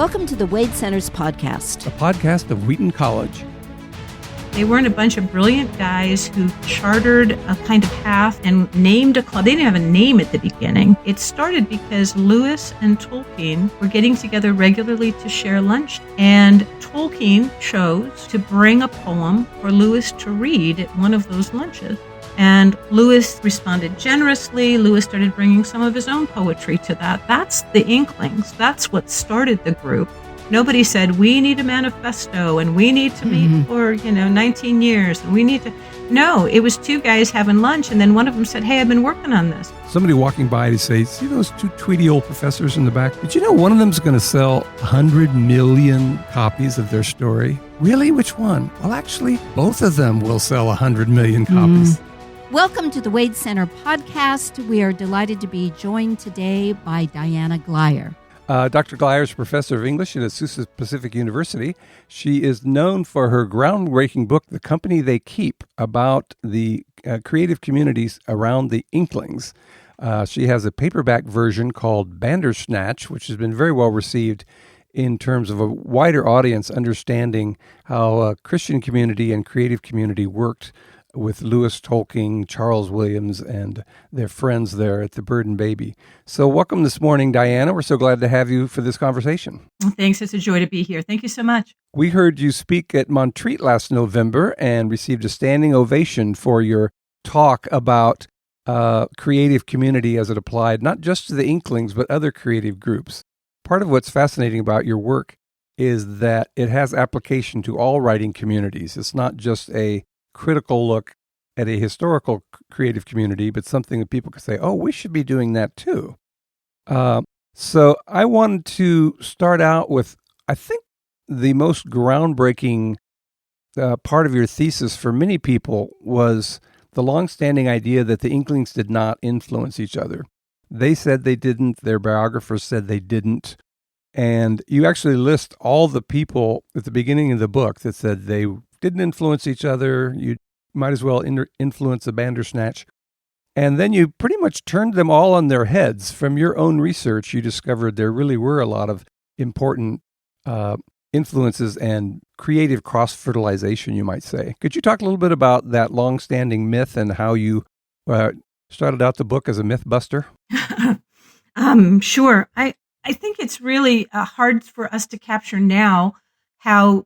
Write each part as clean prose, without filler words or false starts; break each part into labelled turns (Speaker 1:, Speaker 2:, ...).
Speaker 1: Welcome to the Wade Center's podcast.
Speaker 2: A podcast of Wheaton College.
Speaker 3: They weren't a bunch of brilliant guys who chartered a kind of path and named a club. They didn't have a name at the beginning. It started because Lewis and Tolkien were getting together regularly to share lunch. And Tolkien chose to bring a poem for Lewis to read at one of those lunches. And Lewis responded generously. Lewis started bringing some of his own poetry to that. That's the Inklings. That's what started the group. Nobody said, we need a manifesto and we need to meet for, 19 years. And we need to. No, it was two guys having lunch. And then one of them said, hey, I've been working on this.
Speaker 2: Somebody walking by to say, see those two tweety old professors in the back? Did you know one of them's going to sell 100 million copies of their story? Really? Which one? Well, actually, both of them will sell 100 million copies.
Speaker 1: Welcome to the Wade Center podcast. We are delighted to be joined today by Diana Glyer.
Speaker 2: Dr. Glyer is professor of English at Azusa Pacific University. She is known for her groundbreaking book, The Company They Keep, about the creative communities around the Inklings. She has a paperback version called Bandersnatch, which has been very well received in terms of a wider audience understanding how a Christian community and creative community worked with Lewis Tolkien, Charles Williams, and their friends there at the Bird and Baby. So welcome this morning, Diana. We're so glad to have you for this conversation.
Speaker 3: Thanks. It's a joy to be here. Thank you so much.
Speaker 2: We heard you speak at Montreat last November and received a standing ovation for your talk about creative community as it applied not just to the Inklings, but other creative groups. Part of what's fascinating about your work is that it has application to all writing communities. It's not just a critical look at a historical creative community, but something that people could say, oh, we should be doing that too. So I wanted to start out with, I think, the most groundbreaking part of your thesis for many people was the longstanding idea that the Inklings did not influence each other. They said they didn't. Their biographers said they didn't. And you actually list all the people at the beginning of the book that said they didn't influence each other. You might as well influence the Bandersnatch. And then you pretty much turned them all on their heads. From your own research, you discovered there really were a lot of important influences and creative cross-fertilization, you might say. Could you talk a little bit about that long-standing myth and how you started out the book as a myth buster?
Speaker 3: Sure. I think it's really hard for us to capture now how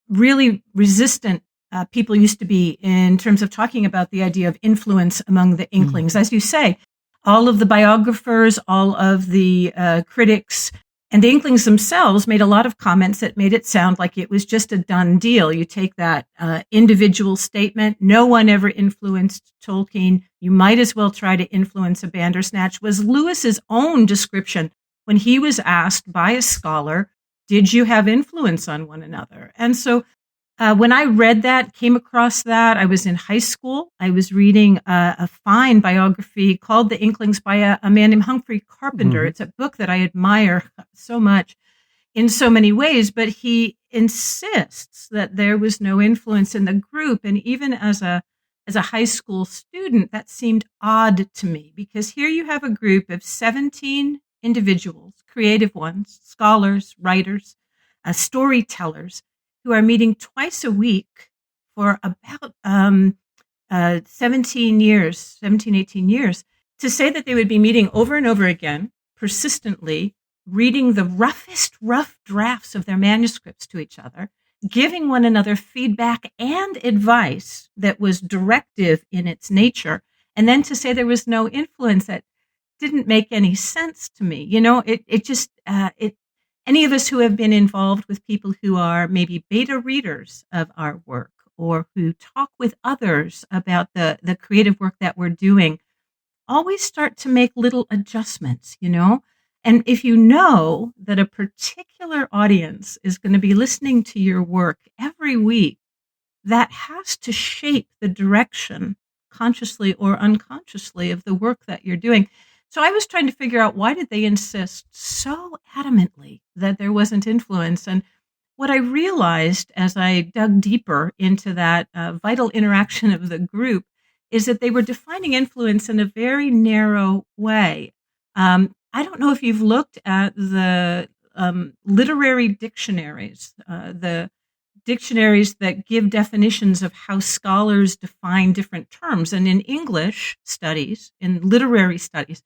Speaker 3: really resistant people used to be in terms of talking about the idea of influence among the Inklings. As you say, all of the biographers, all of the critics, and the Inklings themselves made a lot of comments that made it sound like it was just a done deal. You take that individual statement, no one ever influenced Tolkien, you might as well try to influence a Bandersnatch, was Lewis's own description when he was asked by a scholar, did you have influence on one another? And so when I read that, came across that, I was in high school. I was reading a fine biography called The Inklings by a man named Humphrey Carpenter. It's a book that I admire so much in so many ways, but he insists that there was no influence in the group. And even as a high school student, that seemed odd to me, because here you have a group of 17 individuals, creative ones, scholars, writers, storytellers, who are meeting twice a week for about 18 years, to say that they would be meeting over and over again, persistently, reading the rough drafts of their manuscripts to each other, giving one another feedback and advice that was directive in its nature, and then to say there was no influence, that didn't make any sense to me. Any of us who have been involved with people who are maybe beta readers of our work or who talk with others about the creative work that we're doing always start to make little adjustments, And if you know that a particular audience is going to be listening to your work every week, that has to shape the direction, consciously or unconsciously, of the work that you're doing. So I was trying to figure out, why did they insist so adamantly that there wasn't influence? And what I realized as I dug deeper into that vital interaction of the group is that they were defining influence in a very narrow way. I don't know if you've looked at the literary dictionaries, the dictionaries that give definitions of how scholars define different terms. And in English studies, in literary studies,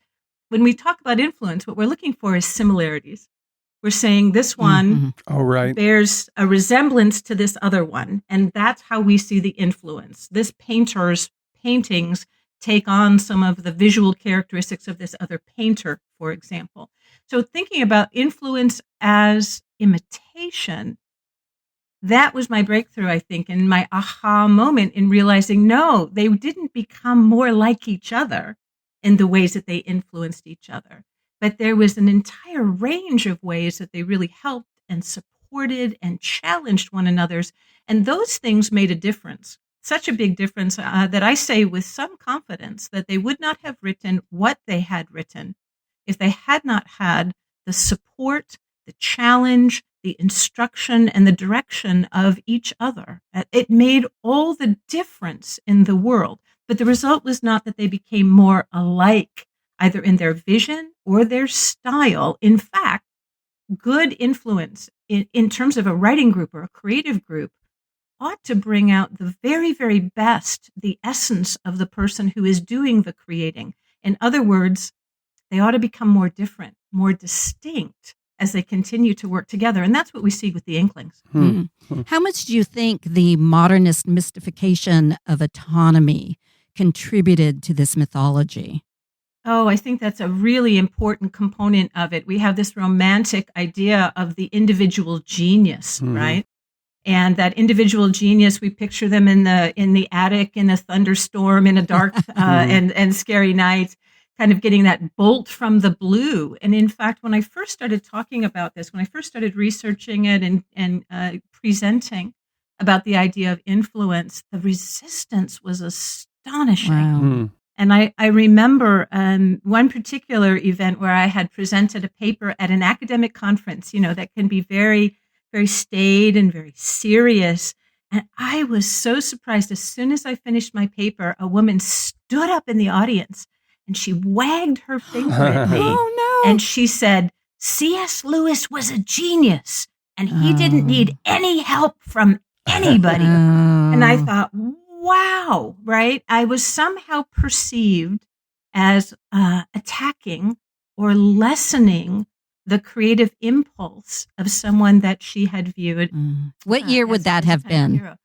Speaker 3: when we talk about influence, what we're looking for is similarities. We're saying this one bears a resemblance to this other one, and that's how we see the influence. This painter's paintings take on some of the visual characteristics of this other painter, for example. So thinking about influence as imitation, that was my breakthrough, I think, and my aha moment in realizing, no, they didn't become more like each other in the ways that they influenced each other. But there was an entire range of ways that they really helped and supported and challenged one another's. And those things made a difference, such a big difference that I say with some confidence that they would not have written what they had written if they had not had the support, the challenge, the instruction, and the direction of each other. It made all the difference in the world. But the result was not that they became more alike, either in their vision or their style. In fact, good influence in terms of a writing group or a creative group ought to bring out the very, very best, the essence of the person who is doing the creating. In other words, they ought to become more different, more distinct as they continue to work together. And that's what we see with the Inklings.
Speaker 1: How much do you think the modernist mystification of autonomy contributed to this mythology?
Speaker 3: Oh, I think that's a really important component of it. We have this romantic idea of the individual genius, right? And that individual genius, we picture them in the attic, in a thunderstorm, in a dark and scary night, kind of getting that bolt from the blue. And in fact, when I first started talking about this, when I first started researching it and presenting about the idea of influence, the resistance was astonishing.
Speaker 1: Wow.
Speaker 3: And I remember one particular event where I had presented a paper at an academic conference, that can be very, very staid and very serious. And I was so surprised. As soon as I finished my paper, a woman stood up in the audience and she wagged her finger at me.
Speaker 1: Oh, no.
Speaker 3: And she said, C.S. Lewis was a genius and he didn't need any help from anybody. And I thought, wow, right? I was somehow perceived as attacking or lessening the creative impulse of someone that she had viewed.
Speaker 1: What year would that have been?
Speaker 3: Hero.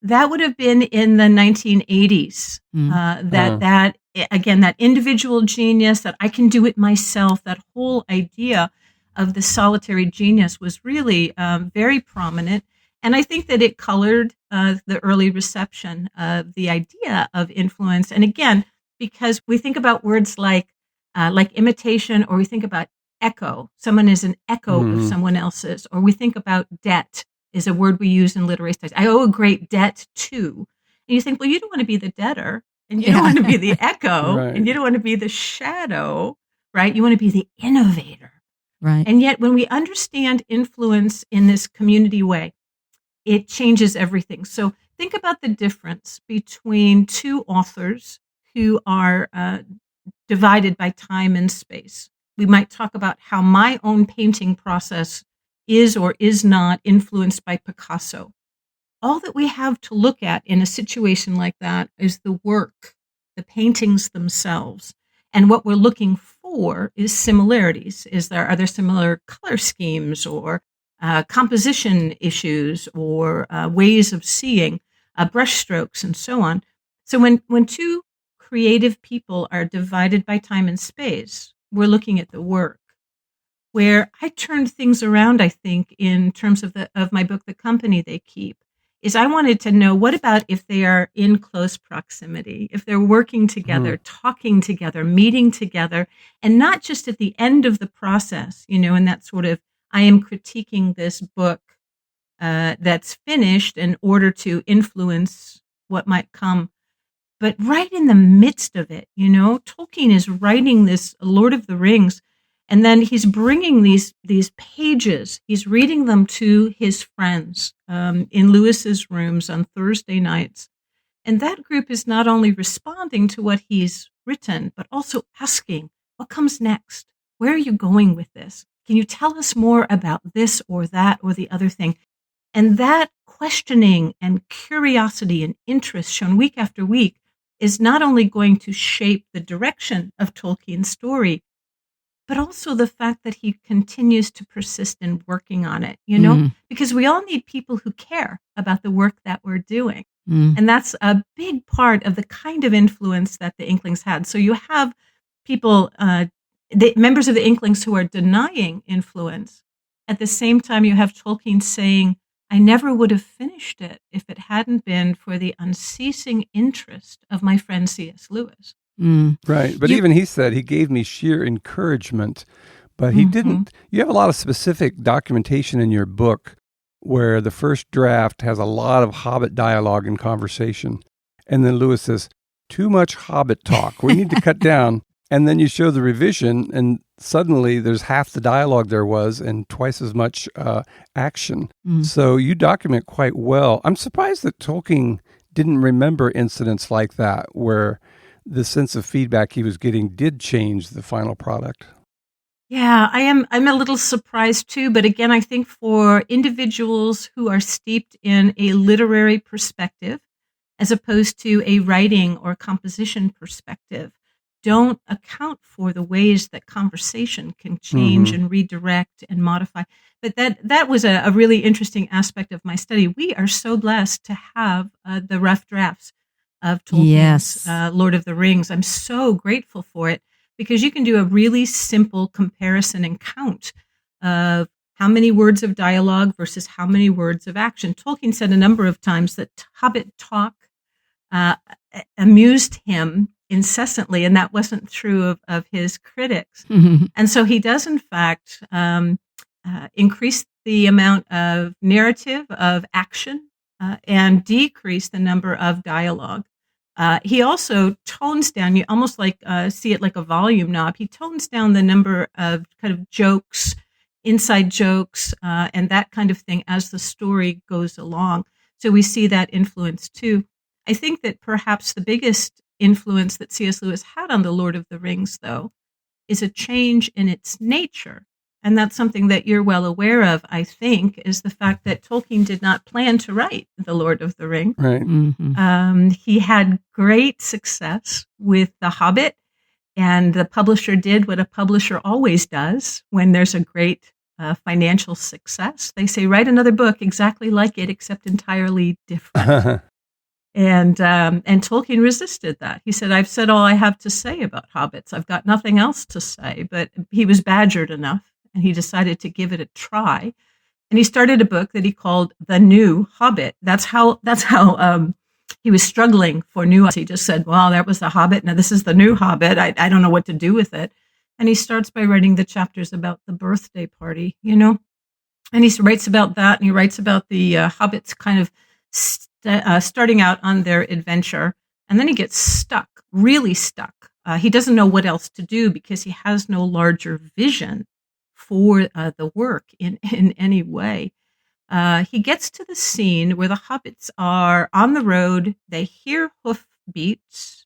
Speaker 3: That would have been in the 1980s. That individual genius, that I can do it myself, that whole idea of the solitary genius was really very prominent. And I think that it colored the early reception of the idea of influence. And again, because we think about words like imitation, or we think about echo. Someone is an echo of someone else's. Or we think about debt is a word we use in literary studies. I owe a great debt to. And you think, well, you don't want to be the debtor, and you don't want to be the echo,
Speaker 2: Right.
Speaker 3: and you don't want to be the shadow, right? You want to be the innovator.
Speaker 1: Right.
Speaker 3: And yet when we understand influence in this community way, it changes everything. So think about the difference between two authors who are divided by time and space. We might talk about how my own painting process is or is not influenced by Picasso. All that we have to look at in a situation like that is the work, the paintings themselves. And what we're looking for is similarities. Are there similar color schemes or composition issues or ways of seeing, brush strokes, and so on. So when two creative people are divided by time and space, we're looking at the work. Where I turned things around, I think, in terms of my book, The Company They Keep, is I wanted to know, what about if they are in close proximity, if they're working together, talking together, meeting together, and not just at the end of the process, in that sort of, I am critiquing this book that's finished in order to influence what might come. But right in the midst of it, Tolkien is writing this Lord of the Rings, and then he's bringing these pages, he's reading them to his friends in Lewis's rooms on Thursday nights. And that group is not only responding to what he's written, but also asking, what comes next? Where are you going with this? Can you tell us more about this or that or the other thing? And that questioning and curiosity and interest shown week after week is not only going to shape the direction of Tolkien's story, but also the fact that he continues to persist in working on it, because we all need people who care about the work that we're doing. And that's a big part of the kind of influence that the Inklings had. So you have people, the members of the Inklings who are denying influence. At the same time, you have Tolkien saying, I never would have finished it if it hadn't been for the unceasing interest of my friend C.S. Lewis.
Speaker 2: Right. But even he said he gave me sheer encouragement, but he didn't. You have a lot of specific documentation in your book where the first draft has a lot of Hobbit dialogue and conversation. And then Lewis says, too much Hobbit talk. We need to cut down. And then you show the revision, and suddenly there's half the dialogue there was and twice as much action. So you document quite well. I'm surprised that Tolkien didn't remember incidents like that where the sense of feedback he was getting did change the final product.
Speaker 3: Yeah, I'm a little surprised too. But again, I think for individuals who are steeped in a literary perspective, as opposed to a writing or composition perspective, don't account for the ways that conversation can change and redirect and modify. But that was a really interesting aspect of my study. We are so blessed to have the rough drafts of Tolkien's Lord of the Rings. I'm so grateful for it because you can do a really simple comparison and count of how many words of dialogue versus how many words of action. Tolkien said a number of times that Hobbit talk amused him incessantly, and that wasn't true of his critics. And so he does, in fact, increase the amount of narrative, of action, and decrease the number of dialogue. He also tones down, you almost like see it like a volume knob. He tones down the number of kind of jokes, inside jokes, and that kind of thing as the story goes along. So we see that influence too. I think that perhaps the biggest influence that C.S. Lewis had on The Lord of the Rings, though, is a change in its nature. And that's something that you're well aware of, I think, is the fact that Tolkien did not plan to write The Lord of the Rings.
Speaker 2: Right.
Speaker 3: He had great success with The Hobbit, and the publisher did what a publisher always does when there's a great financial success. They say, write another book exactly like it, except entirely different. And Tolkien resisted that. He said, I've said all I have to say about hobbits. I've got nothing else to say. But he was badgered enough, and he decided to give it a try. And he started a book that he called The New Hobbit. That's how he was struggling for new. He just said, well, that was The Hobbit. Now this is The New Hobbit. I don't know what to do with it. And he starts by writing the chapters about the birthday party, And he writes about that, and he writes about the hobbits kind of starting out on their adventure, and then he gets stuck, really stuck. He doesn't know what else to do because he has no larger vision for the work in any way. He gets to the scene where the hobbits are on the road. They hear hoofbeats.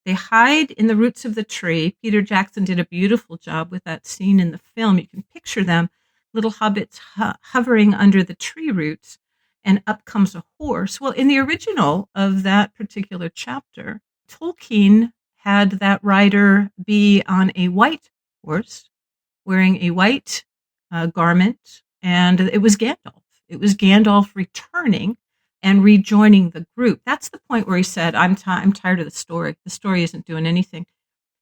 Speaker 3: They hide in the roots of the tree. Peter Jackson did a beautiful job with that scene in the film. You can picture them, little hobbits hovering under the tree roots. And up comes a horse. Well, in the original of that particular chapter, Tolkien had that rider be on a white horse, wearing a white garment, and it was Gandalf. It was Gandalf returning and rejoining the group. That's the point where he said, I'm tired of the story. The story isn't doing anything.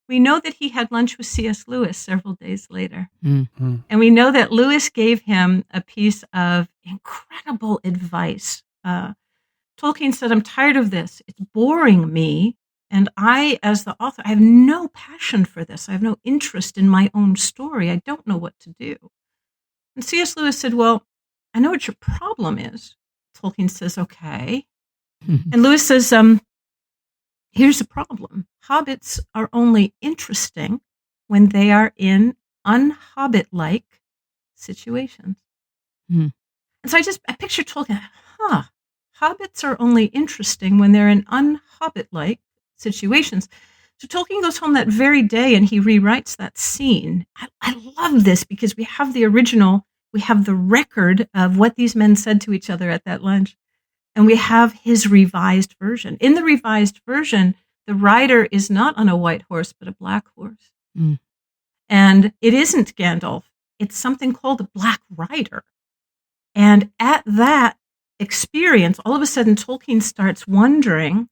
Speaker 3: We know that he had lunch with C.S. Lewis several days later. And we know that Lewis gave him a piece of incredible advice. Tolkien said, I'm tired of this. It's boring me. And I, as the author, I have no passion for this. I have no interest in my own story. I don't know what to do. And C.S. Lewis said, well, I know what your problem is. Tolkien says, okay. And Lewis says, here's the problem. Hobbits are only interesting when they are in un-hobbit-like situations. And so I picture Tolkien, hobbits are only interesting when they're in un-hobbit-like situations. So Tolkien goes home that very day and he rewrites that scene. I love this because we have the original, we have the record of what these men said to each other at that lunch, and we have his revised version. In the revised version, the rider is not on a white horse, but a black horse.
Speaker 1: Mm.
Speaker 3: And it isn't Gandalf. It's something called a black rider. And at that experience, all of a sudden, Tolkien starts wondering,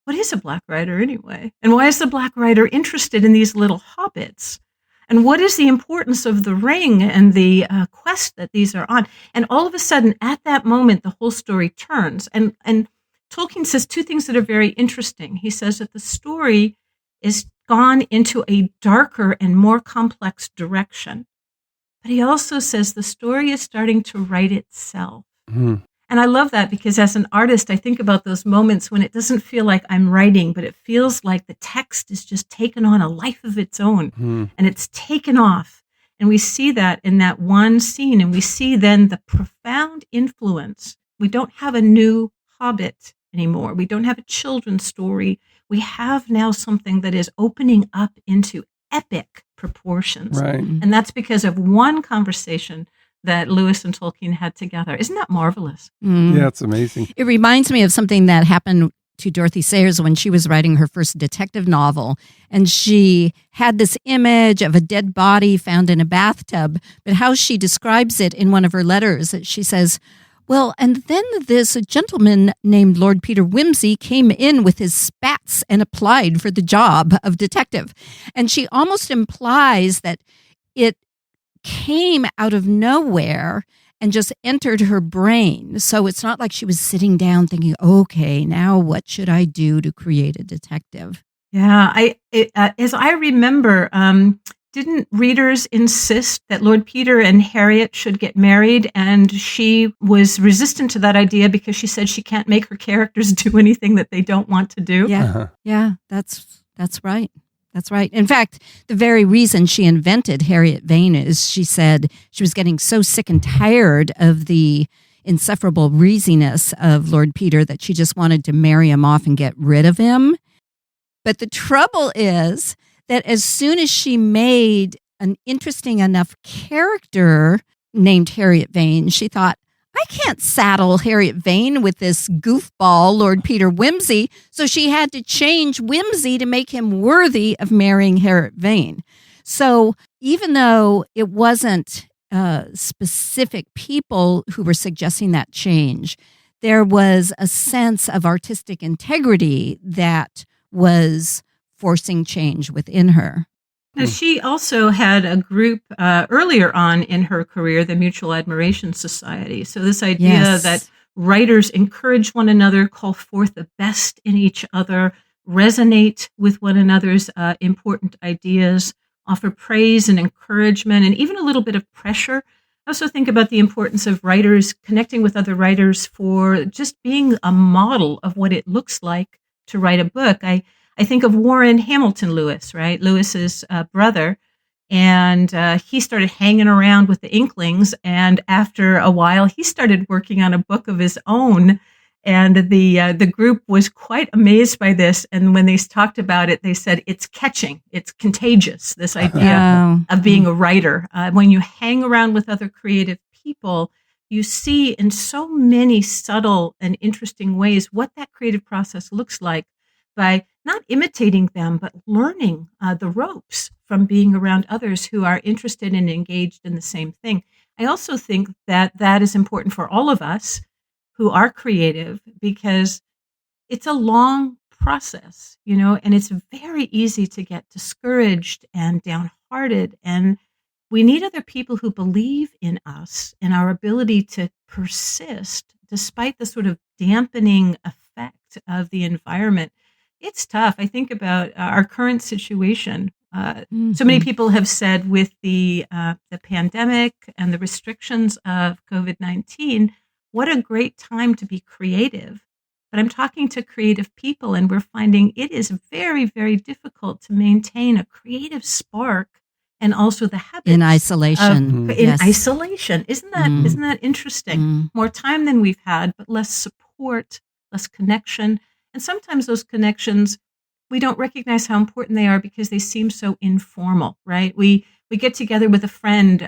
Speaker 3: what is a black rider anyway? And why is the black rider interested in these little hobbits? And what is the importance of the ring and the quest that these are on? And all of a sudden, at that moment, the whole story turns. And Tolkien says two things that are very interesting. He says that the story is gone into a darker and more complex direction. But he also says the story is starting to write itself.
Speaker 2: Mm.
Speaker 3: And I love that because as an artist, I think about those moments when it doesn't feel like I'm writing, but it feels like the text is just taken on a life of its own and it's taken off. And we see that in that one scene, and we see then the profound influence. We don't have a new Hobbit anymore. We don't have a children's story. We have now something that is opening up into epic proportions.
Speaker 2: Right.
Speaker 3: And that's because of one conversation that Lewis and Tolkien had together. Isn't that marvelous?
Speaker 1: Mm.
Speaker 2: Yeah, it's amazing.
Speaker 1: It reminds me of something that happened to Dorothy Sayers when she was writing her first detective novel. And she had this image of a dead body found in a bathtub. But how she describes it in one of her letters, she says, well, and then this gentleman named Lord Peter Wimsey came in with his spats and applied for the job of detective. And she almost implies that it came out of nowhere and just entered her brain. So it's not like she was sitting down thinking, okay, now what should I do to create a detective?
Speaker 3: Yeah, as I remember, didn't readers insist that Lord Peter and Harriet should get married? And she was resistant to that idea because she said she can't make her characters do anything that they don't want to do.
Speaker 1: Yeah, yeah, that's right. That's right. In fact, the very reason she invented Harriet Vane is she said she was getting so sick and tired of the insufferable breeziness of Lord Peter that she just wanted to marry him off and get rid of him. But the trouble is that as soon as she made an interesting enough character named Harriet Vane, she thought, I can't saddle Harriet Vane with this goofball, Lord Peter Wimsey. So she had to change Wimsey to make him worthy of marrying Harriet Vane. So even though it wasn't specific people who were suggesting that change, there was a sense of artistic integrity that was forcing change within her.
Speaker 3: Now, she also had a group earlier on in her career, the Mutual Admiration Society. So this idea that writers encourage one another, call forth the best in each other, resonate with one another's important ideas, offer praise and encouragement, and even a little bit of pressure. I also think about the importance of writers connecting with other writers for just being a model of what it looks like to write a book. I think of Warren Hamilton Lewis, right? Lewis's brother. And he started hanging around with the Inklings. And after a while, he started working on a book of his own. And the group was quite amazed by this. And when they talked about it, they said, it's catching. It's contagious, this idea of being a writer. When you hang around with other creative people, you see in so many subtle and interesting ways what that creative process looks like by not imitating them, but learning the ropes from being around others who are interested and engaged in the same thing. I also think that that is important for all of us who are creative because it's a long process, and it's very easy to get discouraged and downhearted. And we need other people who believe in us and our ability to persist despite the sort of dampening effect of the environment. It's tough. I think about our current situation. So many people have said with the pandemic and the restrictions of COVID-19, what a great time to be creative. But I'm talking to creative people, and we're finding it is very, very difficult to maintain a creative spark and also the habits
Speaker 1: in isolation.
Speaker 3: Isolation. Isn't that interesting? More time than we've had, but less support, less connection. And sometimes those connections we don't recognize how important they are because they seem so informal, right? We get together with a friend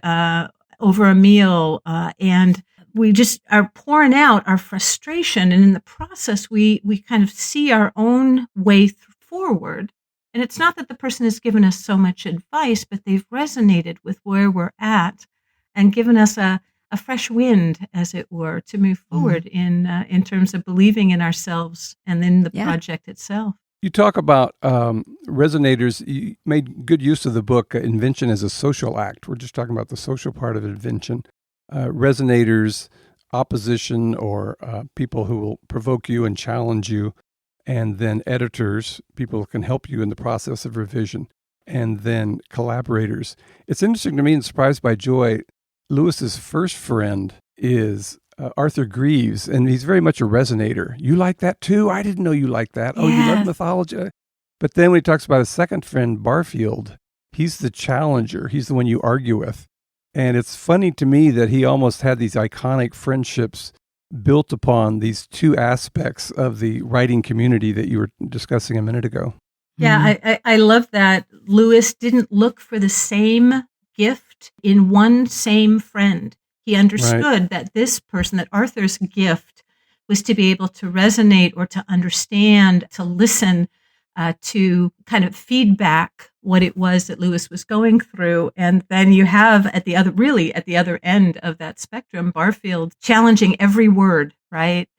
Speaker 3: over a meal, and we just are pouring out our frustration. And in the process, we kind of see our own way forward. And it's not that the person has given us so much advice, but they've resonated with where we're at and given us a fresh wind, as it were, to move forward in terms of believing in ourselves and in the project itself.
Speaker 2: You talk about resonators. You made good use of the book, Invention as a Social Act. We're just talking about the social part of invention. Resonators, opposition, or people who will provoke you and challenge you, and then editors, people who can help you in the process of revision, and then collaborators. It's interesting to me and surprised by Joy, Lewis's first friend is Arthur Greaves, and he's very much a resonator. You like that too? I didn't know you liked that. Oh, you love mythology? But then when he talks about his second friend, Barfield, he's the challenger. He's the one you argue with. And it's funny to me that he almost had these iconic friendships built upon these two aspects of the writing community that you were discussing a minute ago.
Speaker 3: Yeah, I love that. Lewis didn't look for the same gift in one same friend. He understood that this person, that Arthur's gift was to be able to resonate or to understand, to listen, to kind of feedback what it was that Lewis was going through. And then you have at the other end of that spectrum, Barfield challenging every word, right?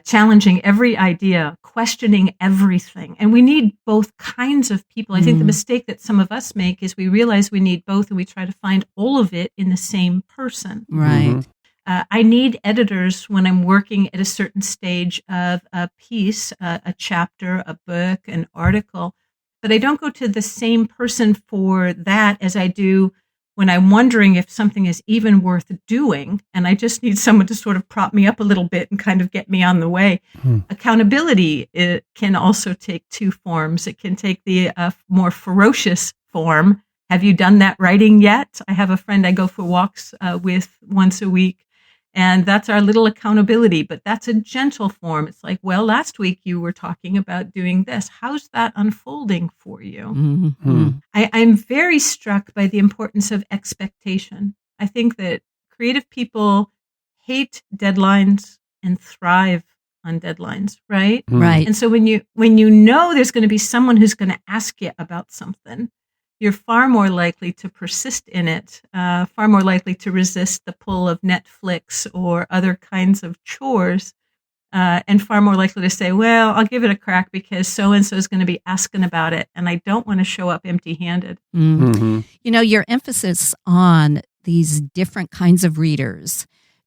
Speaker 3: Challenging every idea, questioning everything. And we need both kinds of people. I think the mistake that some of us make is we realize we need both and we try to find all of it in the same person.
Speaker 1: Right.
Speaker 3: I need editors when I'm working at a certain stage of a piece, a chapter, a book, an article, but I don't go to the same person for that as I do when I'm wondering if something is even worth doing, and I just need someone to sort of prop me up a little bit and kind of get me on the way. Accountability, it can also take two forms. It can take the more ferocious form. Have you done that writing yet? I have a friend I go for walks with once a week, and that's our little accountability, but that's a gentle form. It's like, well, last week you were talking about doing this. How's that unfolding for you? I'm very struck by the importance of expectation. I think that creative people hate deadlines and thrive on deadlines, right?
Speaker 1: Right.
Speaker 3: And so when you know there's going to be someone who's going to ask you about something, you're far more likely to persist in it, far more likely to resist the pull of Netflix or other kinds of chores, and far more likely to say, well, I'll give it a crack because so-and-so is going to be asking about it, and I don't want to show up empty-handed.
Speaker 1: You know, your emphasis on these different kinds of readers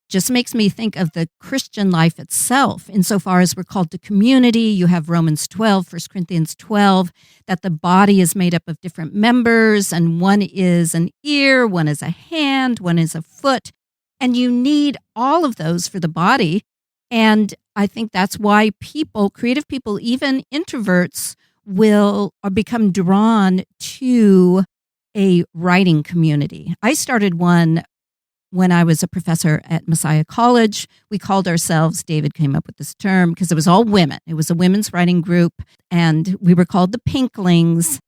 Speaker 1: just makes me think of the Christian life itself. Insofar as we're called to community, you have Romans 12, 1 Corinthians 12, that the body is made up of different members, and one is an ear, one is a hand, one is a foot, and you need all of those for the body. And I think that's why people, creative people, even introverts, will become drawn to a writing community. I started one when I was a professor at Messiah College. We called ourselves, David came up with this term, because it was all women. It was a women's writing group, and we were called the Inklings.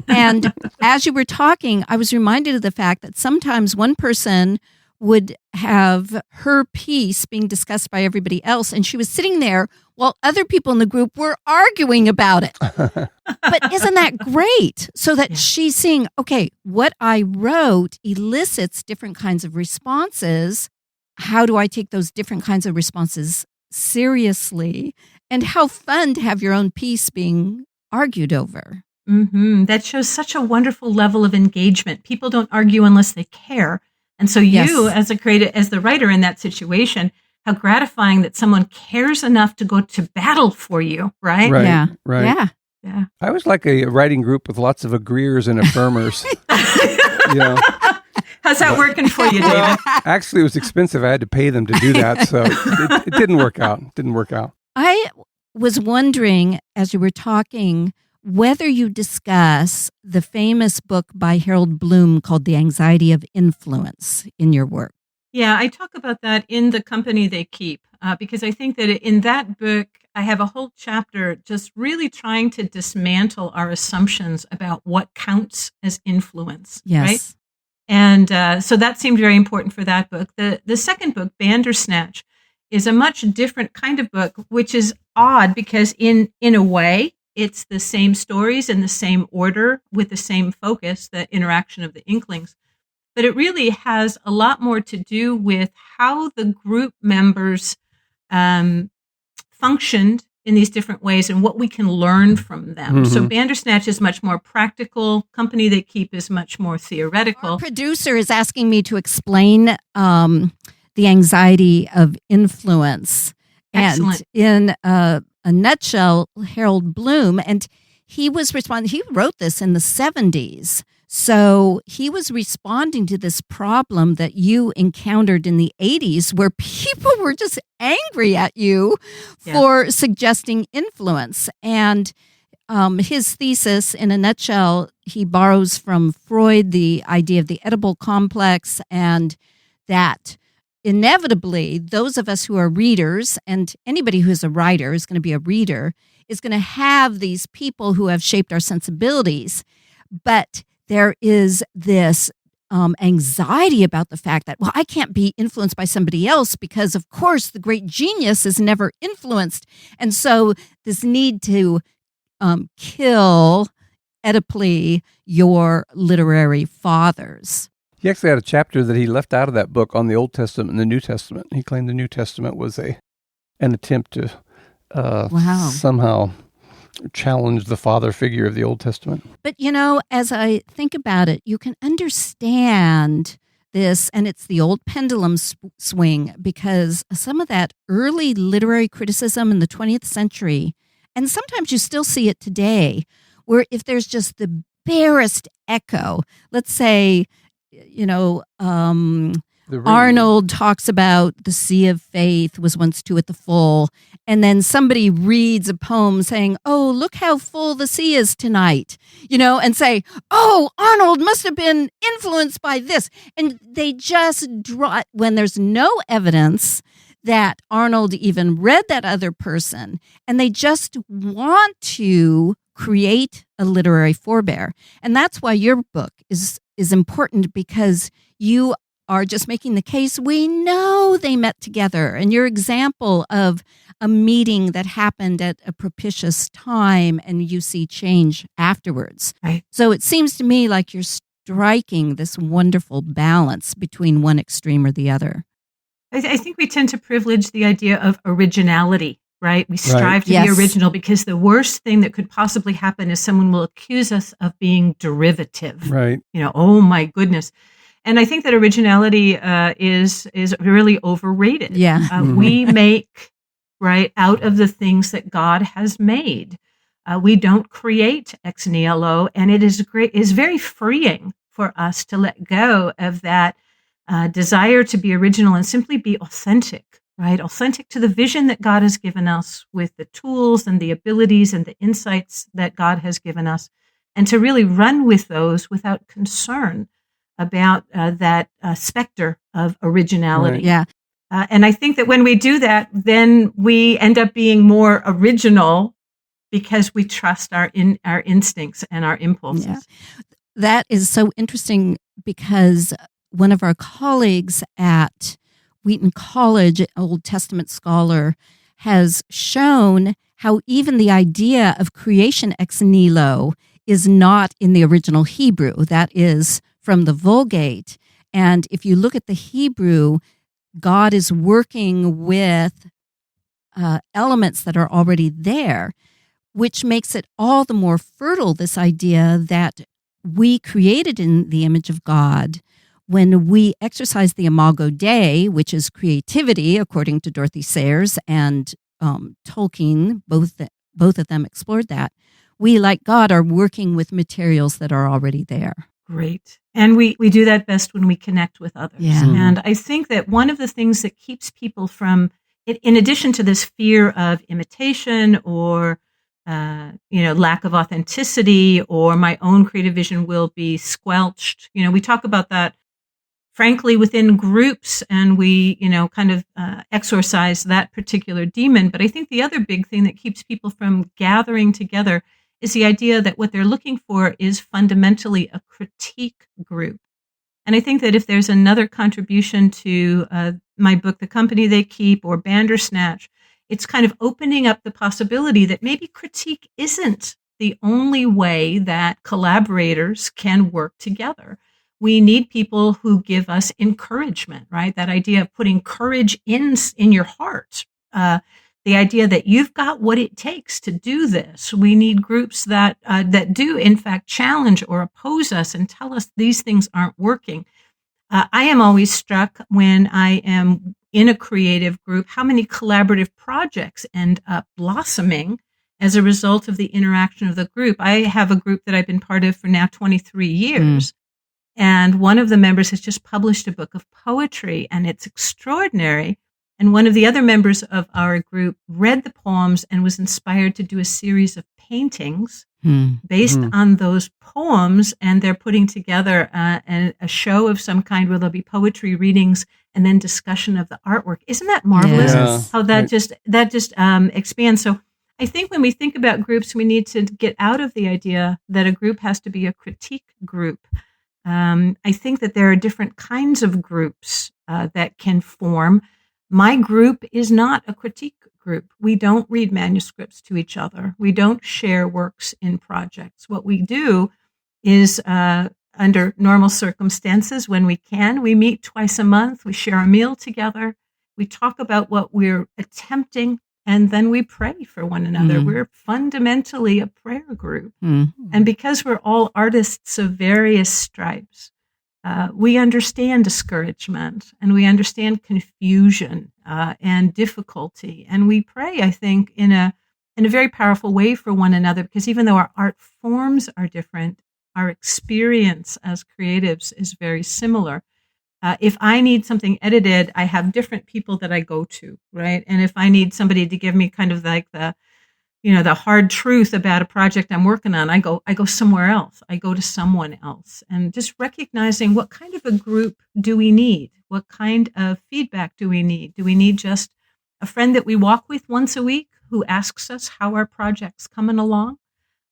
Speaker 1: And as you were talking, I was reminded of the fact that sometimes one person would have her piece being discussed by everybody else, and she was sitting there while other people in the group were arguing about it. But isn't that great? So that she's seeing, okay, what I wrote elicits different kinds of responses. How do I take those different kinds of responses seriously? And how fun to have your own piece being argued over.
Speaker 3: That shows such a wonderful level of engagement. People don't argue unless they care. And so you, as the writer in that situation, how gratifying that someone cares enough to go to battle for you, right?
Speaker 2: Right.
Speaker 3: Yeah.
Speaker 2: I was like a writing group with lots of agreeers and affirmers.
Speaker 3: How's that working for you, David?
Speaker 2: Actually, it was expensive. I had to pay them to do that, so it didn't work out.
Speaker 1: I was wondering, as you were talking, whether you discuss the famous book by Harold Bloom called The Anxiety of Influence in your work.
Speaker 3: Yeah, I talk about that in The Company They Keep, because I think that in that book, I have a whole chapter just really trying to dismantle our assumptions about what counts as influence, right?
Speaker 1: Yes.
Speaker 3: And so that seemed very important for that book. The second book, Bandersnatch, is a much different kind of book, which is odd because in a way, it's the same stories in the same order with the same focus, the interaction of the Inklings. But it really has a lot more to do with how the group members functioned in these different ways and what we can learn from them. So Bandersnatch is much more practical. Company They Keep is much more theoretical.
Speaker 1: Our producer is asking me to explain the anxiety of influence.
Speaker 3: Excellent.
Speaker 1: And in a nutshell, Harold Bloom, and he was responding, he wrote this in the 70s. So he was responding to this problem that you encountered in the 80s where people were just angry at you for suggesting influence. And his thesis, in a nutshell, he borrows from Freud the idea of the Oedipal complex, and that inevitably those of us who are readers, and anybody who is a writer is going to be a reader, is going to have these people who have shaped our sensibilities. But there is this anxiety about the fact that, well, I can't be influenced by somebody else because, of course, the great genius is never influenced. And so this need to kill Oedipally your literary fathers.
Speaker 2: He actually had a chapter that he left out of that book on the Old Testament and the New Testament. He claimed the New Testament was an attempt to somehow challenge the father figure of the Old Testament.
Speaker 1: But, as I think about it, you can understand this, and it's the old pendulum swing, because some of that early literary criticism in the 20th century, and sometimes you still see it today, where if there's just the barest echo, let's say, Arnold talks about the sea of faith was once two at the full, and then somebody reads a poem saying, oh, look how full the sea is tonight, and say, oh, Arnold must have been influenced by this. And they just draw, when there's no evidence that Arnold even read that other person, and they just want to create a literary forebear. And that's why your book is important, because you are just making the case. We know they met together, and your example of a meeting that happened at a propitious time and you see change afterwards.
Speaker 3: Right.
Speaker 1: So it seems to me like you're striking this wonderful balance between one extreme or the other.
Speaker 3: I think we tend to privilege the idea of originality, right? We strive to be original because the worst thing that could possibly happen is someone will accuse us of being derivative.
Speaker 2: Right.
Speaker 3: Oh my goodness. And I think that originality is really overrated.
Speaker 1: Yeah.
Speaker 3: We make, out of the things that God has made. We don't create ex nihilo, and it is very freeing for us to let go of that desire to be original and simply be authentic, right? Authentic to the vision that God has given us with the tools and the abilities and the insights that God has given us, and to really run with those without concern about that specter of originality.
Speaker 1: Right. Yeah.
Speaker 3: And I think that when we do that, then we end up being more original because we trust our instincts and our impulses.
Speaker 1: Yeah. That is so interesting, because one of our colleagues at Wheaton College, an Old Testament scholar, has shown how even the idea of creation ex nihilo is not in the original Hebrew. That is from the Vulgate. And if you look at the Hebrew, God is working with elements that are already there, which makes it all the more fertile, this idea that we created in the image of God when we exercise the imago Dei, which is creativity, according to Dorothy Sayers and Tolkien. Both of them explored that. We, like God, are working with materials that are already there.
Speaker 3: Great. And we do that best when we connect with others.
Speaker 1: Yeah.
Speaker 3: And I think that one of the things that keeps people from, in addition to this fear of imitation or, lack of authenticity, or my own creative vision will be squelched. We talk about that frankly, within groups, and we, kind of exorcise that particular demon. But I think the other big thing that keeps people from gathering together is the idea that what they're looking for is fundamentally a critique group. And I think that if there's another contribution to my book, The Company They Keep, or Bandersnatch, it's kind of opening up the possibility that maybe critique isn't the only way that collaborators can work together. We need people who give us encouragement, right? That idea of putting courage in your heart. The idea that you've got what it takes to do this. We need groups that do, in fact, challenge or oppose us and tell us these things aren't working. I am always struck when I am in a creative group how many collaborative projects end up blossoming as a result of the interaction of the group. I have a group that I've been part of for now 23 years. And one of the members has just published a book of poetry, and it's extraordinary. And one of the other members of our group read the poems and was inspired to do a series of paintings based on those poems. And they're putting together a show of some kind where there'll be poetry readings and then discussion of the artwork. Isn't that marvelous?
Speaker 2: Yes.
Speaker 3: How that just expands. So I think when we think about groups, we need to get out of the idea that a group has to be a critique group. I think that there are different kinds of groups that can form. My group is not a critique group. We don't read manuscripts to each other. We don't share works in projects. What we do is, under normal circumstances, when we can, we meet twice a month. We share a meal together. We talk about what we're attempting, and then we pray for one another. We're fundamentally a prayer group. And because we're all artists of various stripes, we understand discouragement, and we understand confusion and difficulty. And we pray, I think, in a very powerful way for one another, because even though our art forms are different, our experience as creatives is very similar. If I need something edited, I have different people that I go to, right? And if I need somebody to give me kind of like the hard truth about a project I'm working on, I go somewhere else. I go to someone else. And just recognizing what kind of a group do we need? What kind of feedback do we need? Do we need just a friend that we walk with once a week who asks us how our project's coming along?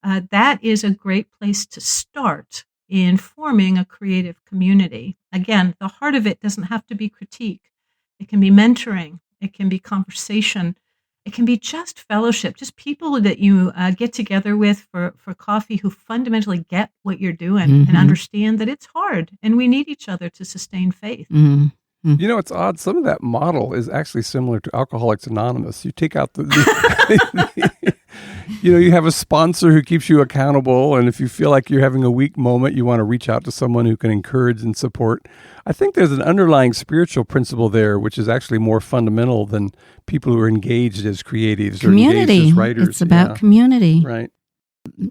Speaker 3: That is a great place to start in forming a creative community. Again, the heart of it doesn't have to be critique. It can be mentoring. It can be conversation. It can be just fellowship, just people that you get together with for coffee who fundamentally get what you're doing and understand that it's hard and we need each other to sustain faith.
Speaker 2: It's odd. Some of that model is actually similar to Alcoholics Anonymous. You take out you have a sponsor who keeps you accountable. And if you feel like you're having a weak moment, you want to reach out to someone who can encourage and support. I think there's an underlying spiritual principle there, which is actually more fundamental than people who are engaged as creatives or engaged as writers.
Speaker 1: It's about community.
Speaker 2: Right.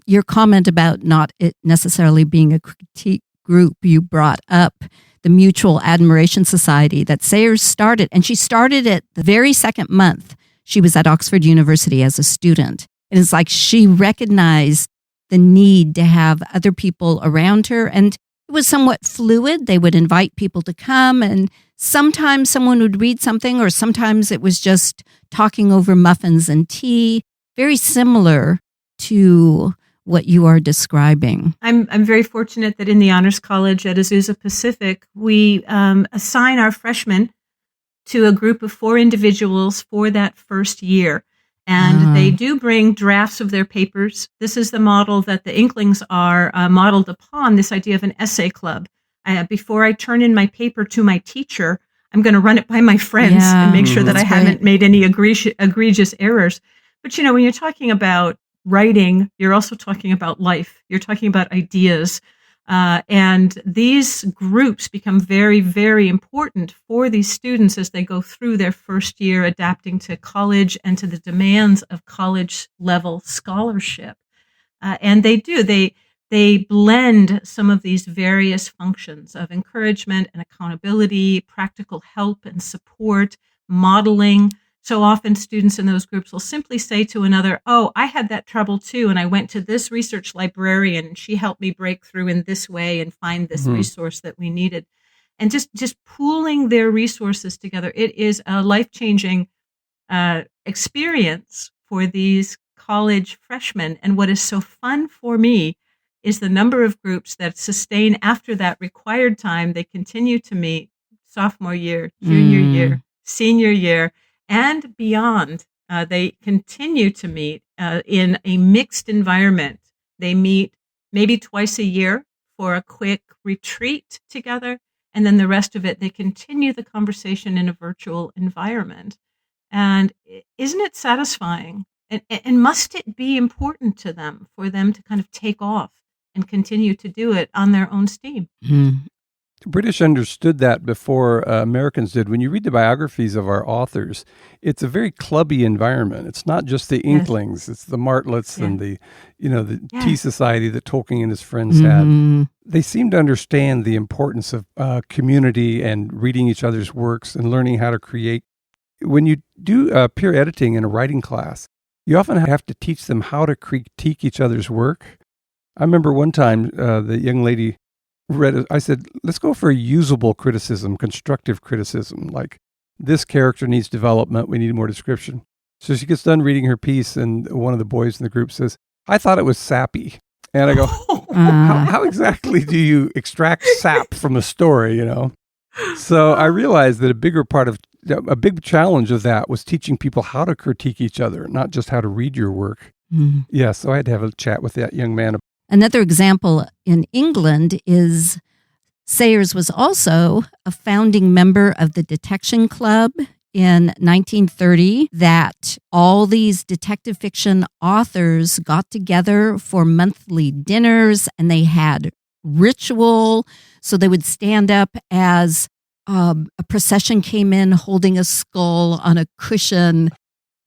Speaker 1: Your comment about not it necessarily being a critique group, you brought up the Mutual Admiration Society that Sayers started. And she started it the very second month she was at Oxford University as a student. And it's like she recognized the need to have other people around her. And it was somewhat fluid. They would invite people to come, and sometimes someone would read something, or sometimes it was just talking over muffins and tea. Very similar to what you are describing.
Speaker 3: I'm very fortunate that in the Honors College at Azusa Pacific, we assign our freshmen to a group of 4 individuals for that first year. And they do bring drafts of their papers. This is the model that the Inklings are modeled upon, this idea of an essay club. Before I turn in my paper to my teacher, I'm going to run it by my friends and make sure that I haven't made any egregious errors. But, when you're talking about writing, you're also talking about life. You're talking about ideas. And these groups become very, very important for these students as they go through their first year adapting to college and to the demands of college level scholarship. And they blend some of these various functions of encouragement and accountability, practical help and support, modeling. So often students in those groups will simply say to another, oh, I had that trouble too, and I went to this research librarian, and she helped me break through in this way and find this resource that we needed. and just pooling their resources together. It is a life-changing experience for these college freshmen. And what is so fun for me is the number of groups that sustain after that required time. They continue to meet sophomore year, junior year, senior year, and beyond. They continue to meet in a mixed environment. They meet maybe twice a year for a quick retreat together. And then the rest of it, they continue the conversation in a virtual environment. And isn't it satisfying? And must it be important to them for them to kind of take off and continue to do it on their own steam?
Speaker 2: The British understood that before Americans did. When you read the biographies of our authors, it's a very clubby environment. It's not just the Inklings; it's the Martlets and the Tea Society that Tolkien and his friends had. They seem to understand the importance of community and reading each other's works and learning how to create. When you do peer editing in a writing class, you often have to teach them how to critique each other's work. I remember one time the young lady I said, let's go for usable criticism, constructive criticism, like this character needs development, we need more description. So she gets done reading her piece, and one of the boys in the group says, I thought it was sappy. And I go, how exactly do you extract sap from a story, So I realized that a big challenge of that was teaching people how to critique each other, not just how to read your work. Yeah, so I had to have a chat with that young man.
Speaker 1: Another example in England is Sayers was also a founding member of the Detection Club in 1930, that all these detective fiction authors got together for monthly dinners, and they had ritual. So they would stand up as a procession came in holding a skull on a cushion,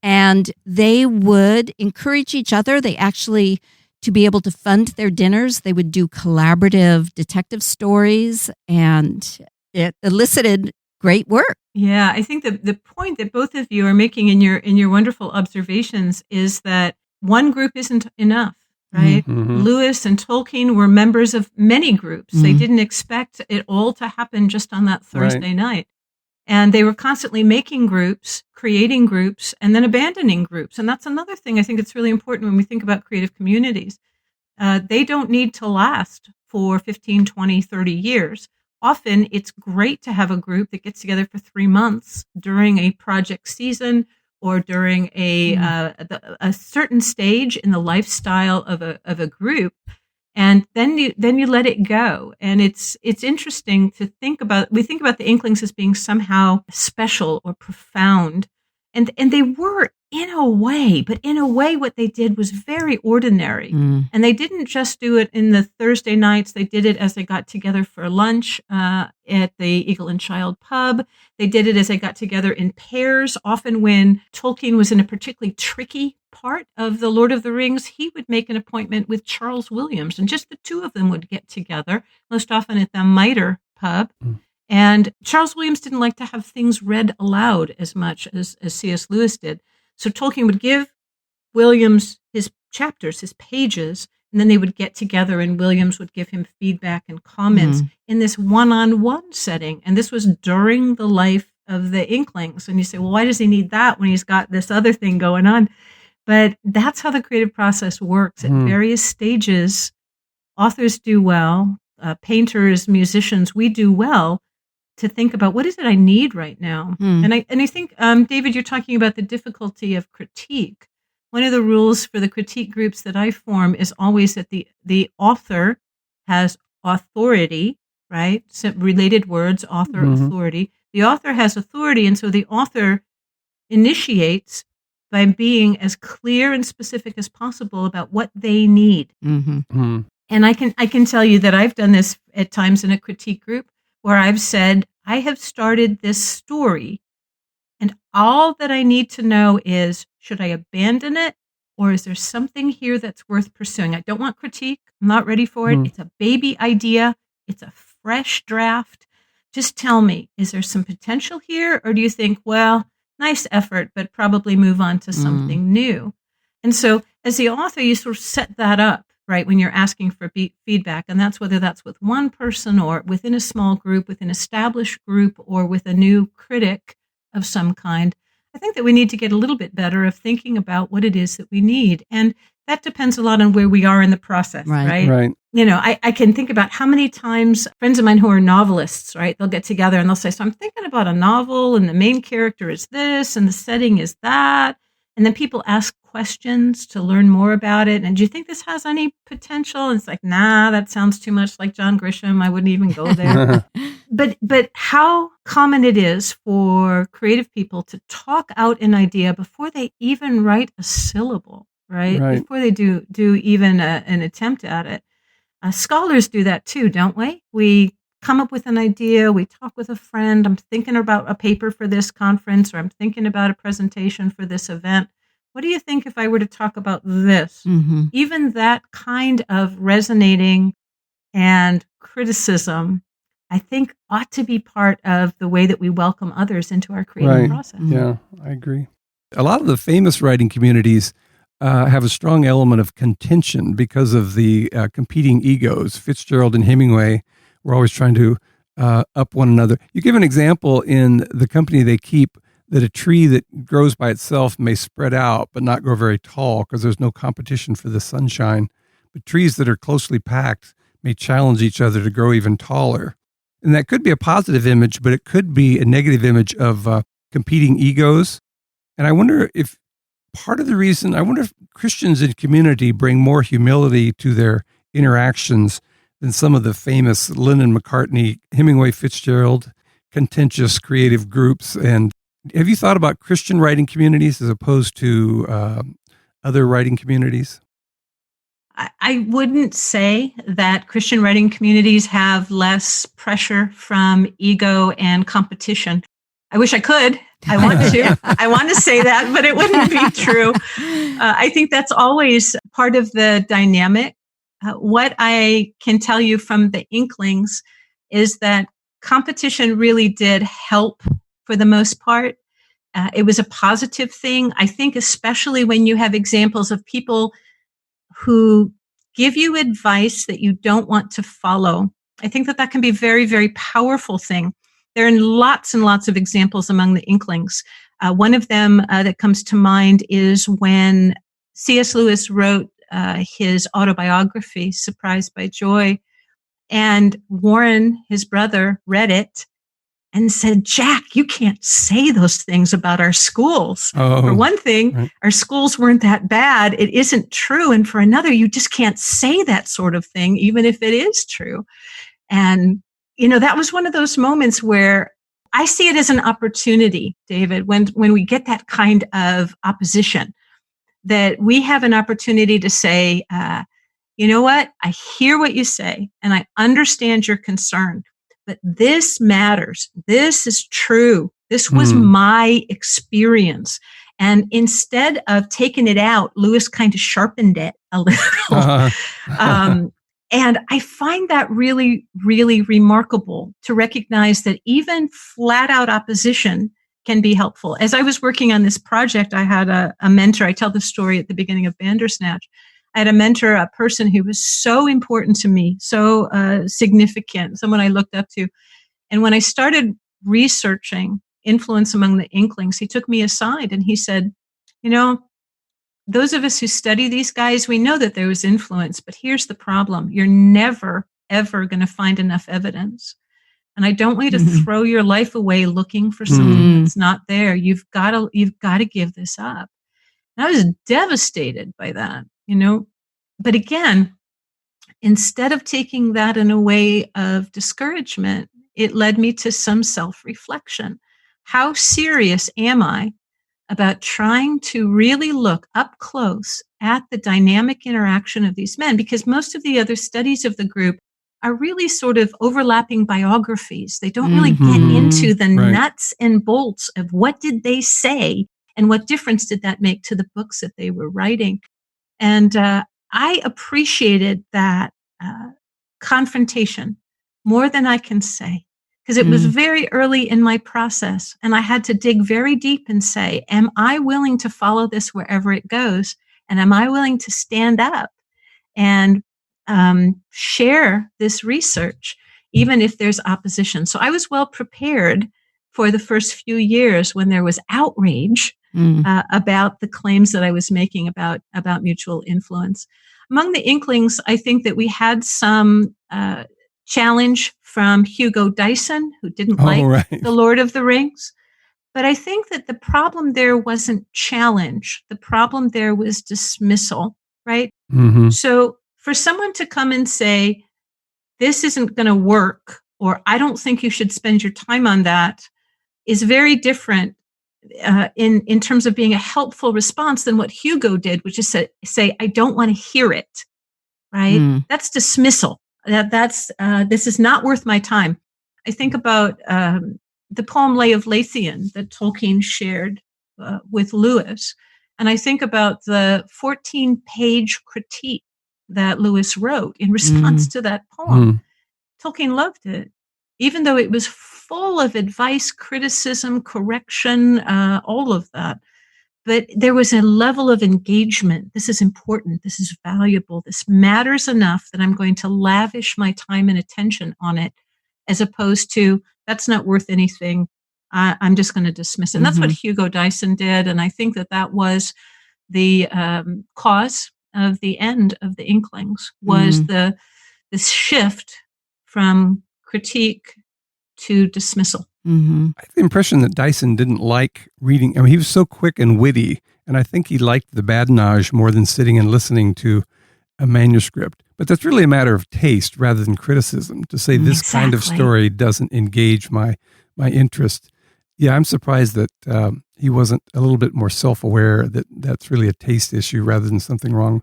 Speaker 1: and they would encourage each other. They actually, to be able to fund their dinners, they would do collaborative detective stories, and it elicited great work.
Speaker 3: Yeah, I think the point that both of you are making in your wonderful observations is that one group isn't enough, right? Lewis and Tolkien were members of many groups. They didn't expect it all to happen just on that Thursday night. And they were constantly making groups, creating groups, and then abandoning groups. And that's another thing I think it's really important when we think about creative communities. They don't need to last for 15, 20, 30 years. Often it's great to have a group that gets together for 3 months during a project season or during a certain stage in the lifestyle of a group. And then you let it go. And it's interesting to think about. We think about the Inklings as being somehow special or profound. And they were in a way, but in a way what they did was very ordinary. And they didn't just do it in the Thursday nights. They did it as they got together for lunch at the Eagle and Child pub. They did it as they got together in pairs. Often when Tolkien was in a particularly tricky part of The Lord of the Rings, he would make an appointment with Charles Williams, and just the two of them would get together, most often at the Mitre pub. And Charles Williams didn't like to have things read aloud as much as C.S. Lewis did. So Tolkien would give Williams his chapters, his pages, and then they would get together and Williams would give him feedback and comments in this one-on-one setting. And this was during the life of the Inklings. And you say, well, why does he need that when he's got this other thing going on? But that's how the creative process works. At various stages, authors do well, painters, musicians, we do well to think about what is it I need right now. And I think, David, you're talking about the difficulty of critique. One of the rules for the critique groups that I form is always that the author has authority, right? So related words, author, authority. The author has authority, and so the author initiates by being as clear and specific as possible about what they need. And I can tell you that I've done this at times in a critique group where I've said, I have started this story, and all that I need to know is, should I abandon it, or is there something here that's worth pursuing? I don't want critique. I'm not ready for it. It's a baby idea. It's a fresh draft. Just tell me, is there some potential here, or do you think, well, nice effort, but probably move on to something new? And so as the author, you sort of set that up right? When you're asking for feedback, and that's whether that's with one person or within a small group, with an established group, or with a new critic of some kind. I think that we need to get a little bit better of thinking about what it is that we need. And that depends a lot on where we are in the process, right?
Speaker 2: Right.
Speaker 3: You know, I can think about how many times friends of mine who are novelists, right, they'll get together and they'll say, so I'm thinking about a novel and the main character is this and the setting is that. And then people ask questions to learn more about it. And do you think this has any potential? And it's like, nah, that sounds too much like John Grisham. I wouldn't even go there. But how common it is for creative people to talk out an idea before they even write a syllable, right? Before they do even an attempt at it. Scholars do that too, don't we? We come up with an idea, we talk with a friend, I'm thinking about a paper for this conference, or I'm thinking about a presentation for this event. What do you think if I were to talk about this?
Speaker 1: Mm-hmm.
Speaker 3: Even that kind of resonating and criticism, I think, ought to be part of the way that we welcome others into our creative process.
Speaker 2: Yeah, I agree. A lot of the famous writing communities have a strong element of contention because of the competing egos. Fitzgerald and Hemingway were always trying to up one another. You give an example in The Company They Keep that a tree that grows by itself may spread out but not grow very tall because there's no competition for the sunshine. But trees that are closely packed may challenge each other to grow even taller. And that could be a positive image, but it could be a negative image of competing egos. And I wonder if Christians in community bring more humility to their interactions than some of the famous Lennon, McCartney, Hemingway, Fitzgerald, contentious creative groups. And have you thought about Christian writing communities as opposed to other writing communities?
Speaker 3: I wouldn't say that Christian writing communities have less pressure from ego and competition. I wish I could. I want to. I want to say that, but it wouldn't be true. I think that's always part of the dynamic. What I can tell you from the Inklings is that competition really did help for the most part. It was a positive thing. I think especially when you have examples of people who give you advice that you don't want to follow. I think that can be a very, very powerful thing. There are lots and lots of examples among the Inklings. One of them that comes to mind is when C.S. Lewis wrote his autobiography, Surprised by Joy, and Warren, his brother, read it and said, Jack, you can't say those things about our schools. For one thing, our schools weren't that bad. It isn't true. And for another, you just can't say that sort of thing, even if it is true. And, you know, that was one of those moments where I see it as an opportunity, David, when we get that kind of opposition, that we have an opportunity to say, you know what? I hear what you say and I understand your concern. But this matters. This is true. This was my experience. And instead of taking it out, Lewis kind of sharpened it a little. And I find that really, really remarkable to recognize that even flat out opposition can be helpful. As I was working on this project, I had a mentor. I tell the story at the beginning of Bandersnatch. I had a mentor, a person who was so important to me, so significant, someone I looked up to. And when I started researching influence among the Inklings, he took me aside and he said, you know, those of us who study these guys, we know that there was influence, but here's the problem. You're never, ever going to find enough evidence. And I don't want you to throw your life away looking for something that's not there. You've got to give this up. And I was devastated by that. You know, but again, instead of taking that in a way of discouragement, it led me to some self-reflection. How serious am I about trying to really look up close at the dynamic interaction of these men? Because most of the other studies of the group are really sort of overlapping biographies. They don't really get into the nuts and bolts of what did they say and what difference did that make to the books that they were writing. And I appreciated that confrontation more than I can say, because it was very early in my process. And I had to dig very deep and say, am I willing to follow this wherever it goes? And am I willing to stand up and share this research, even if there's opposition. So I was well prepared for the first few years when there was outrage about the claims that I was making about mutual influence. Among the Inklings, I think that we had some challenge from Hugo Dyson, who didn't like The Lord of the Rings. But I think that the problem there wasn't challenge. The problem there was dismissal, right?
Speaker 2: Mm-hmm.
Speaker 3: So for someone to come and say, this isn't going to work, or I don't think you should spend your time on that, is very different in terms of being a helpful response than what Hugo did, which is say, I don't want to hear it, right? That's dismissal. That's this is not worth my time. I think about the poem Lay of Lathian that Tolkien shared with Lewis. And I think about the 14-page critique that Lewis wrote in response to that poem. Tolkien loved it, even though it was full of advice, criticism, correction, all of that. But there was a level of engagement. This is important. This is valuable. This matters enough that I'm going to lavish my time and attention on it, as opposed to, that's not worth anything. I'm just going to dismiss it. And that's what Hugo Dyson did. And I think that was the cause of the end of the Inklings, was this shift from critique to dismissal.
Speaker 2: I have the impression that Dyson didn't like reading. I mean, he was so quick and witty, and I think he liked the badinage more than sitting and listening to a manuscript. But that's really a matter of taste rather than criticism, to say this kind of story doesn't engage my interest. Yeah, I'm surprised that he wasn't a little bit more self-aware that that's really a taste issue rather than something wrong.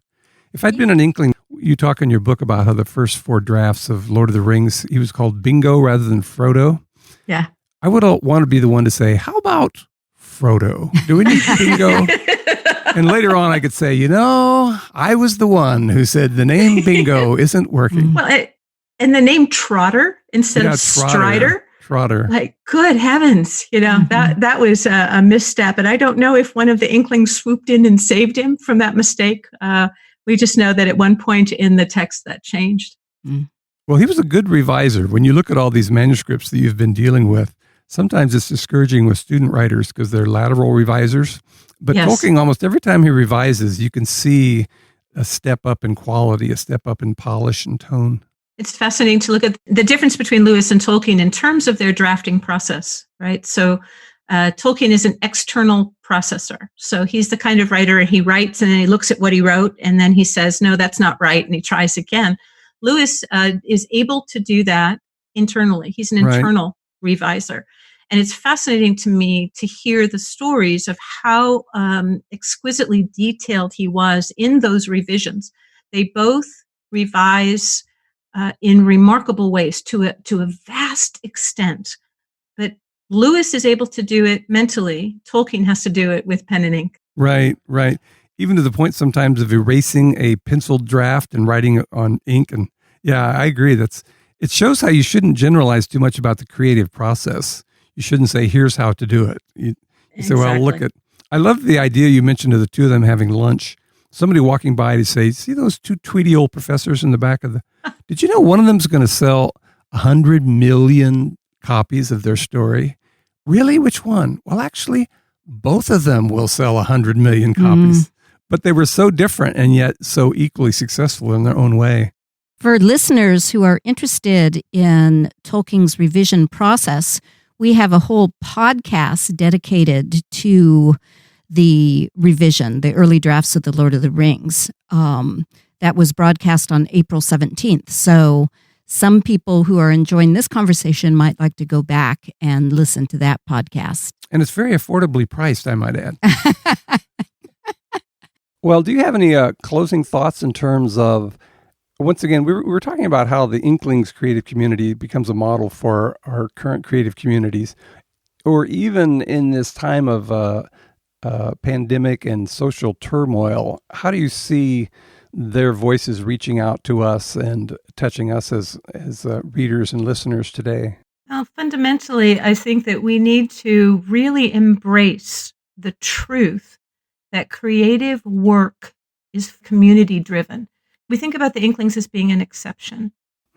Speaker 2: If I'd been an Inkling, you talk in your book about how the first 4 drafts of Lord of the Rings, he was called Bingo rather than Frodo.
Speaker 3: Yeah.
Speaker 2: I would want to be the one to say, how about Frodo? Do we need Bingo? And later on I could say, I was the one who said the name Bingo isn't working.
Speaker 3: Well, and the name Trotter instead of Strider.
Speaker 2: Trotter.
Speaker 3: Like, good heavens, that was a misstep. And I don't know if one of the Inklings swooped in and saved him from that mistake. We just know that at one point in the text that changed.
Speaker 2: Well, he was a good reviser. When you look at all these manuscripts that you've been dealing with, sometimes it's discouraging with student writers because they're lateral revisers. But Tolkien, almost every time he revises, you can see a step up in quality, a step up in polish and tone.
Speaker 3: It's fascinating to look at the difference between Lewis and Tolkien in terms of their drafting process, right? So Tolkien is an external processor. So he's the kind of writer, he writes and then he looks at what he wrote and then he says, no, that's not right. And he tries again. Lewis is able to do that internally. He's an internal reviser. And it's fascinating to me to hear the stories of how exquisitely detailed he was in those revisions. They both revise in remarkable ways to a vast extent. But Lewis is able to do it mentally. Tolkien has to do it with pen and ink.
Speaker 2: Right. Even to the point sometimes of erasing a penciled draft and writing it on ink. And yeah, I agree. It shows how you shouldn't generalize too much about the creative process. You shouldn't say, here's how to do it. You say, well, look at, I love the idea you mentioned of the two of them having lunch. Somebody walking by to say, see those 2 tweety old professors in the back of did you know one of them's going to sell 100 million copies of their story? Really? Which one? Well, actually, both of them will sell 100 million copies. But they were so different and yet so equally successful in their own way.
Speaker 1: For listeners who are interested in Tolkien's revision process, we have a whole podcast dedicated to the revision, the early drafts of The Lord of the Rings. That was broadcast on April 17th. So some people who are enjoying this conversation might like to go back and listen to that podcast.
Speaker 2: And it's very affordably priced, I might add. Well, do you have any closing thoughts in terms of, once again, we were talking about how the Inklings creative community becomes a model for our current creative communities, or even in this time of pandemic and social turmoil, how do you see their voices reaching out to us and touching us as readers and listeners today?
Speaker 3: Well, fundamentally, I think that we need to really embrace the truth that creative work is community driven. we think about the Inklings as being an exception.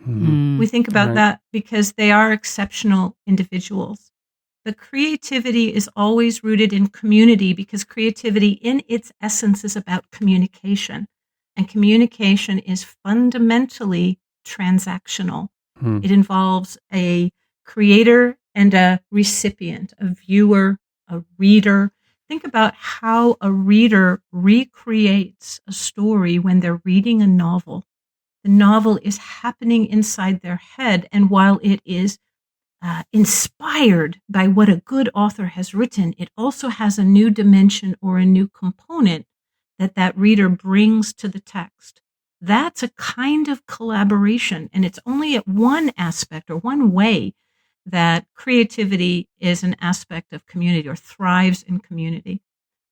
Speaker 1: Mm.
Speaker 3: We think about
Speaker 2: Right.
Speaker 3: that because they are exceptional individuals. But creativity is always rooted in community, because creativity in its essence is about communication. And communication is fundamentally transactional.
Speaker 2: Hmm.
Speaker 3: It involves a creator and a recipient, a viewer, a reader. Think about how a reader recreates a story when they're reading a novel. The novel is happening inside their head, and while it is inspired by what a good author has written, it also has a new dimension or a new component that reader brings to the text. That's a kind of collaboration, and it's only at one aspect or one way that creativity is an aspect of community or thrives in community.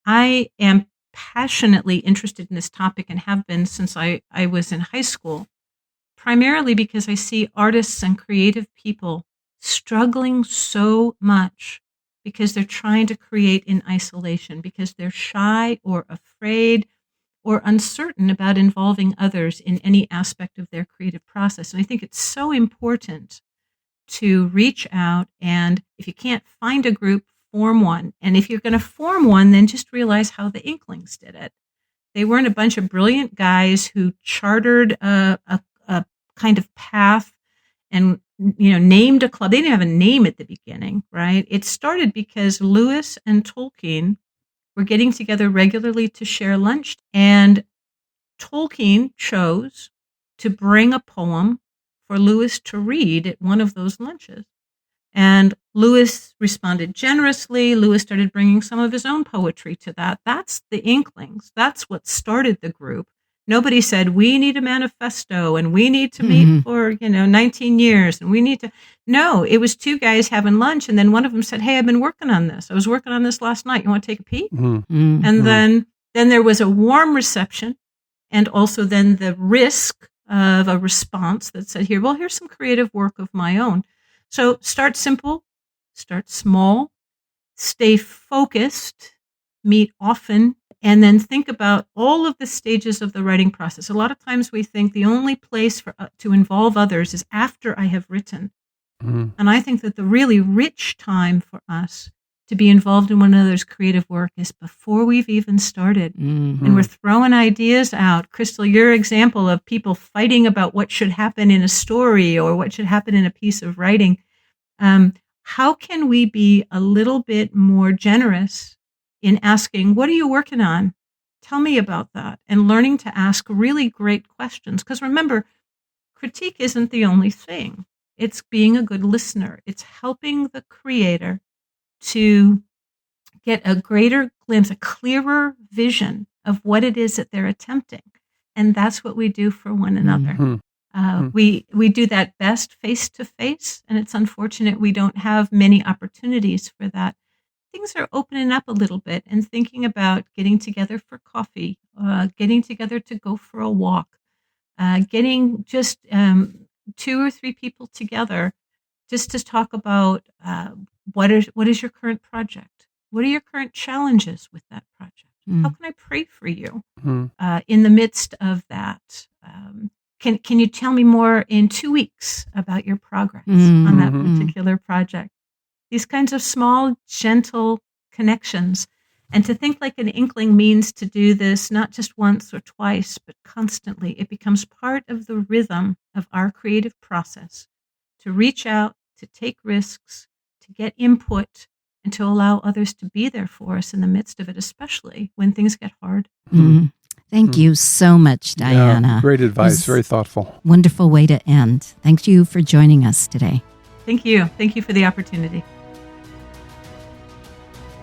Speaker 3: I am passionately interested in this topic and have been since I was in high school, primarily because I see artists and creative people struggling so much because they're trying to create in isolation, because they're shy or afraid or uncertain about involving others in any aspect of their creative process. And I think it's so important to reach out, and if you can't find a group, form one. And if you're going to form one, then just realize how the Inklings did it. They weren't a bunch of brilliant guys who chartered a kind of path and named a club. They didn't have a name at the beginning, right? It started because Lewis and Tolkien were getting together regularly to share lunch, and Tolkien chose to bring a poem for Lewis to read at one of those lunches. And Lewis responded generously. Lewis started bringing some of his own poetry to that. That's the Inklings. That's what started the group. Nobody said, we need a manifesto and we need to meet for, 19 years and we need to. No, it was two guys having lunch. And then one of them said, hey, I've been working on this. I was working on this last night. You want to take a peek?
Speaker 2: Mm-hmm.
Speaker 3: And then there was a warm reception, and also then the risk of a response that said, here's some creative work of my own. So start simple, start small, stay focused, meet often, and then think about all of the stages of the writing process. A lot of times we think the only place to involve others is after I have written.
Speaker 2: Mm-hmm.
Speaker 3: And I think that the really rich time for us to be involved in one another's creative work is before we've even started.
Speaker 1: Mm-hmm.
Speaker 3: And we're throwing ideas out. Crystal, your example of people fighting about what should happen in a story or what should happen in a piece of writing. How can we be a little bit more generous in asking, what are you working on? Tell me about that. And learning to ask really great questions. Because remember, critique isn't the only thing. It's being a good listener. It's helping the creator to get a greater glimpse, a clearer vision of what it is that they're attempting. And that's what we do for one another.
Speaker 2: Mm-hmm.
Speaker 3: We do that best face to face, and it's unfortunate we don't have many opportunities for that. Things are opening up a little bit, and thinking about getting together for coffee, getting together to go for a walk, getting just 2 or 3 people together just to talk about what is your current project? What are your current challenges with that project? How can I pray for you in the midst of that? Can you tell me more in 2 weeks about your progress on that particular project? These kinds of small, gentle connections. And to think like an Inkling means to do this not just once or twice, but constantly. It becomes part of the rhythm of our creative process to reach out, to take risks, to get input, and to allow others to be there for us in the midst of it, especially when things get hard.
Speaker 1: Thank you so much, Diana.
Speaker 2: Yeah, great advice. Very thoughtful.
Speaker 1: Wonderful way to end. Thank you for joining us today.
Speaker 3: Thank you. Thank you for the opportunity.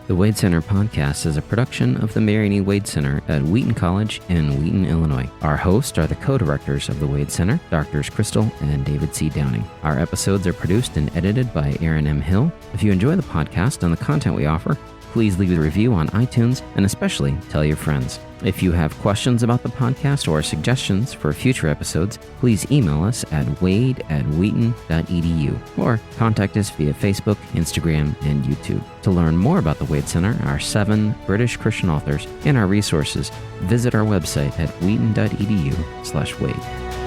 Speaker 4: The Wade Center podcast is a production of the Marion E. Wade Center at Wheaton College in Wheaton, Illinois. Our hosts are the co-directors of the Wade Center, Drs. Crystal and David C. Downing. Our episodes are produced and edited by Aaron M. Hill. If you enjoy the podcast and the content we offer, please leave a review on iTunes and especially tell your friends. If you have questions about the podcast or suggestions for future episodes, please email us at wade@wheaton.edu or contact us via Facebook, Instagram, and YouTube. To learn more about the Wade Center, our 7 British Christian authors, and our resources, visit our website at wheaton.edu/wade.